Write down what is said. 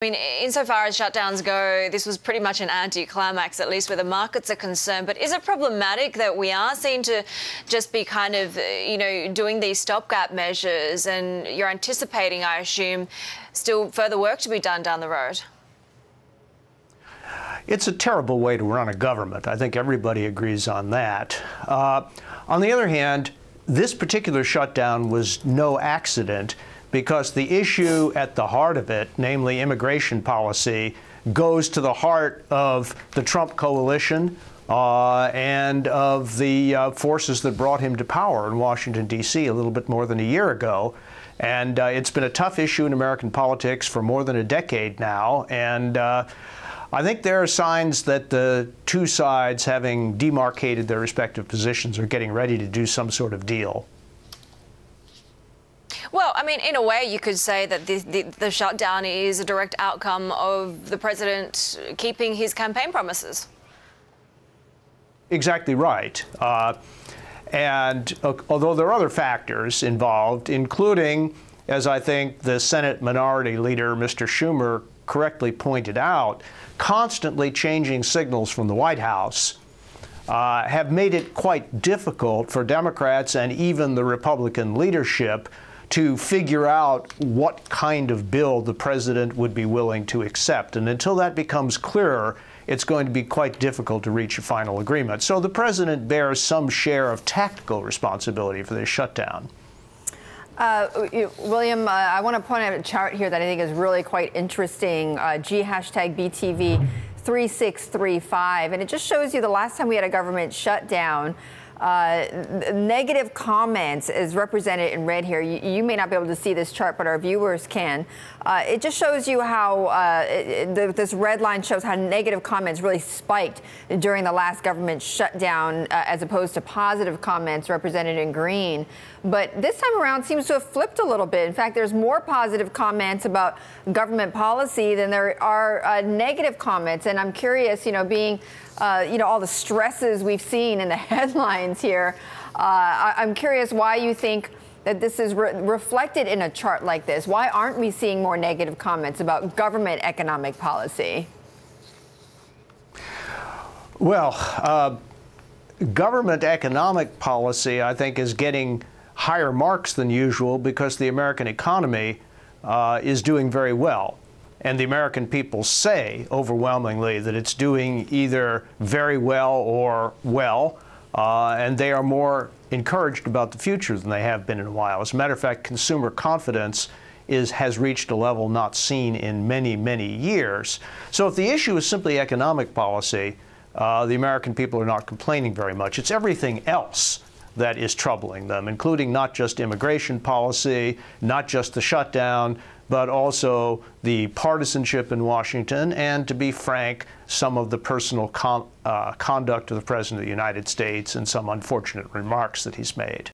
I mean, insofar as shutdowns go, this was pretty much an anticlimax, at least where the markets are concerned. But is it problematic that we are seen to just be kind of, doing these stopgap measures, and you're anticipating, I assume, still further work to be done down the road? It's a terrible way to run a government. I think everybody agrees on that. On the other hand, this particular shutdown was no accident, because the issue at the heart of it, namely immigration policy, goes to the heart of the Trump coalition and of the forces that brought him to power in Washington, D.C. a little bit more than a year ago. And it's been a tough issue in American politics for more than a decade now. And I think there are signs that the two sides, having demarcated their respective positions, are getting ready to do some sort of deal. Well, I mean, in a way, you could say that the shutdown is a direct outcome of the president keeping his campaign promises. Exactly right. And although there are other factors involved, including, as I think the Senate Minority Leader, Mr. Schumer, correctly pointed out, constantly changing signals from the White House have made it quite difficult for Democrats and even the Republican leadership to figure out what kind of bill the president would be willing to accept. And until that becomes clearer, it's going to be quite difficult to reach a final agreement. So the president bears some share of tactical responsibility for this shutdown. William, I want to point out a chart here that I think is really quite interesting, #BTV 3635, and it just shows you the last time we had a government shutdown. Negative comments is represented in red here. You may not be able to see this chart, but our viewers can. It just shows you how this red line shows how negative comments really spiked during the last government shutdown, as opposed to positive comments represented in green. But this time around seems to have flipped a little bit. In fact, there's more positive comments about government policy than there are negative comments. And I'm curious, being all the stresses we've seen in the headlines here, I'm curious why you think that this is reflected in a chart like this. Why aren't we seeing more negative comments about government economic policy? Well, government economic policy, I think, is getting higher marks than usual because the American economy is doing very well. And the American people say overwhelmingly that it's doing either very well or well, and they are more encouraged about the future than they have been in a while. As a matter of fact, consumer confidence has reached a level not seen in many, many years. So if the issue is simply economic policy, the American people are not complaining very much. It's everything else that is troubling them, including not just immigration policy, not just the shutdown, but also the partisanship in Washington, and, to be frank, some of the personal conduct of the President of the United States and some unfortunate remarks that he's made.